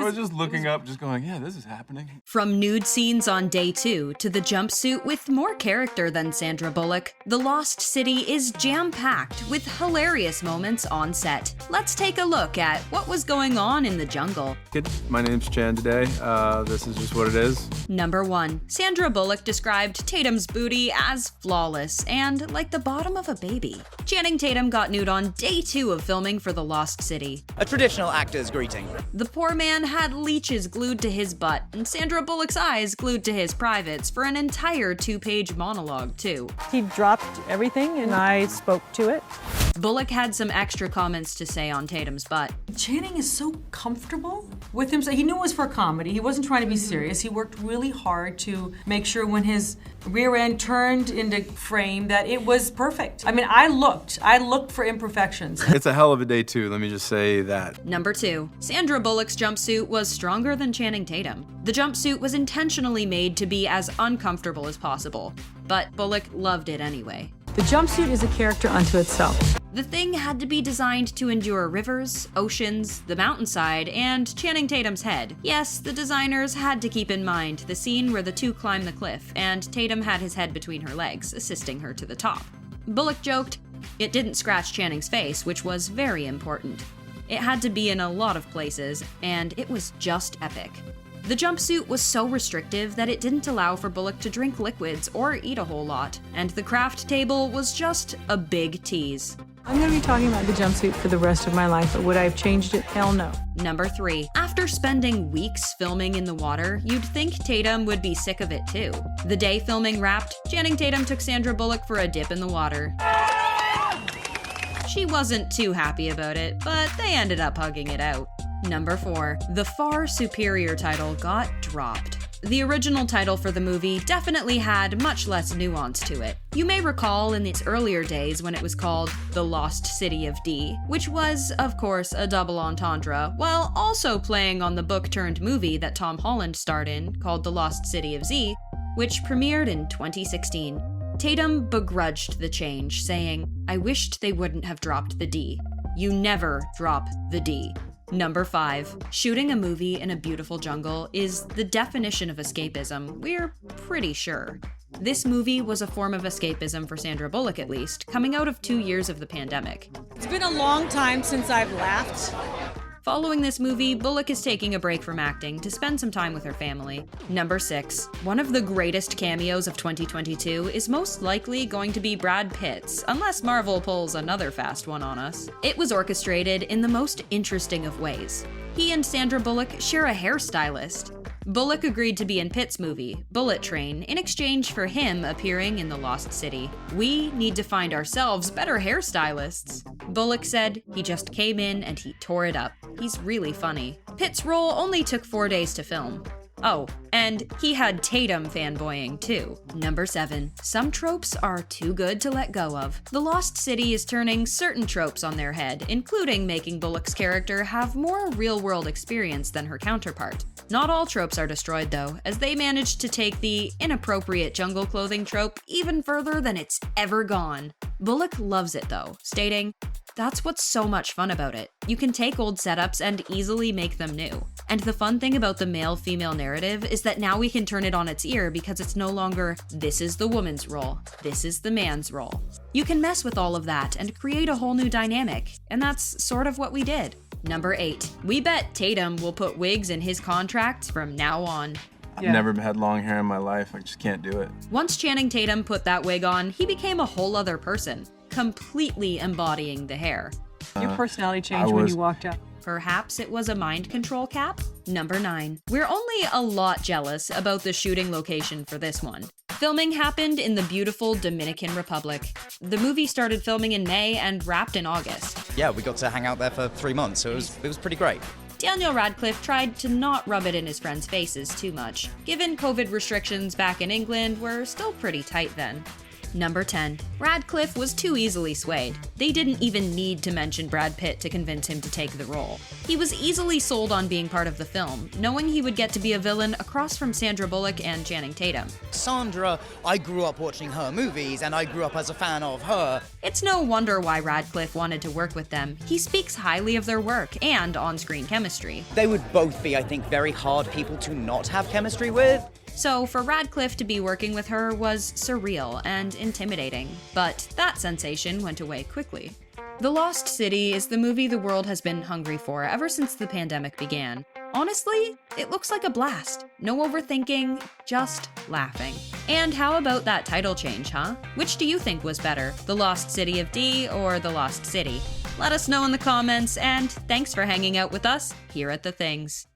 was just looking up, just going, yeah, this is happening. From nude scenes on day 2 to the jumpsuit with more character than Sandra Bullock, The Lost City is jam-packed with hilarious moments on set. Let's take a look at what was going on in the jungle. My name's Chan today. This is just what it is. Number 1. Sandra Bullock described Tatum's booty as flawless and like the bottom of a baby. Channing Tatum got nude on day 2 of filming for The Lost City. A traditional actor's greeting. The poor man had leeches glued to his butt and Sandra Bullock's eyes glued to his privates for an entire 2-page monologue, too. He dropped everything and I spoke to it. Bullock had some extra comments to say on Tatum's butt. Channing is so comfortable with himself. He knew it was for comedy. He wasn't trying to be serious. He worked really hard to make sure when his rear end turned into frame that it was perfect. I mean, I looked for imperfections. It's a hell of a day too, let me just say that. Number 2. Sandra Bullock's jumpsuit was stronger than Channing Tatum. The jumpsuit was intentionally made to be as uncomfortable as possible, but Bullock loved it anyway. The jumpsuit is a character unto itself. The thing had to be designed to endure rivers, oceans, the mountainside, and Channing Tatum's head. Yes, the designers had to keep in mind the scene where the two climb the cliff, and Tatum had his head between her legs, assisting her to the top. Bullock joked, "It didn't scratch Channing's face, which was very important. It had to be in a lot of places, and it was just epic." The jumpsuit was so restrictive that it didn't allow for Bullock to drink liquids or eat a whole lot, and the craft table was just a big tease. I'm going to be talking about the jumpsuit for the rest of my life, but would I have changed it? Hell no. Number 3. After spending weeks filming in the water, you'd think Tatum would be sick of it too. The day filming wrapped, Channing Tatum took Sandra Bullock for a dip in the water. She wasn't too happy about it, but they ended up hugging it out. Number 4. The far superior title got dropped. The original title for the movie definitely had much less nuance to it. You may recall in its earlier days when it was called The Lost City of D, which was, of course, a double entendre, while also playing on the book-turned-movie that Tom Holland starred in, called The Lost City of Z, which premiered in 2016. Tatum begrudged the change, saying, "I wished they wouldn't have dropped the D. You never drop the D." Number 5. Shooting a movie in a beautiful jungle is the definition of escapism, we're pretty sure. This movie was a form of escapism for Sandra Bullock at least, coming out of 2 years of the pandemic. It's been a long time since I've laughed. Following this movie, Bullock is taking a break from acting to spend some time with her family. Number 6. One of the greatest cameos of 2022 is most likely going to be Brad Pitt's, unless Marvel pulls another fast one on us. It was orchestrated in the most interesting of ways. He and Sandra Bullock share a hairstylist. Bullock agreed to be in Pitt's movie, Bullet Train, in exchange for him appearing in The Lost City. "We need to find ourselves better hairstylists." Bullock said he just came in and he tore it up. He's really funny. Pitt's role only took 4 days to film. Oh, and he had Tatum fanboying too. Number 7. Some tropes are too good to let go of. The Lost City is turning certain tropes on their head, including making Bullock's character have more real-world experience than her counterpart. Not all tropes are destroyed though, as they managed to take the inappropriate jungle clothing trope even further than it's ever gone. Bullock loves it though, stating, "That's what's so much fun about it. You can take old setups and easily make them new. And the fun thing about the male-female narrative is that now we can turn it on its ear because it's no longer, this is the woman's role, this is the man's role. You can mess with all of that and create a whole new dynamic, and that's sort of what we did." Number 8. We bet Tatum will put wigs in his contracts from now on. I've never had long hair in my life, I just can't do it. Once Channing Tatum put that wig on, he became a whole other person, completely embodying the hair. Your personality changed when you walked out. Perhaps it was a mind control cap? Number 9. We're only a lot jealous about the shooting location for this one. Filming happened in the beautiful Dominican Republic. The movie started filming in May and wrapped in August. Yeah, we got to hang out there for 3 months, so it was pretty great. Daniel Radcliffe tried to not rub it in his friends' faces too much, given COVID restrictions back in England were still pretty tight then. Number 10. Radcliffe was too easily swayed. They didn't even need to mention Brad Pitt to convince him to take the role. He was easily sold on being part of the film, knowing he would get to be a villain across from Sandra Bullock and Channing Tatum. Sandra, I grew up watching her movies, and I grew up as a fan of her. It's no wonder why Radcliffe wanted to work with them. He speaks highly of their work and on-screen chemistry. They would both be, I think, very hard people to not have chemistry with. So for Radcliffe to be working with her was surreal and intimidating, but that sensation went away quickly. The Lost City is the movie the world has been hungry for ever since the pandemic began. Honestly, it looks like a blast. No overthinking, just laughing. And how about that title change, huh? Which do you think was better, The Lost City of D or The Lost City? Let us know in the comments, and thanks for hanging out with us here at The Things.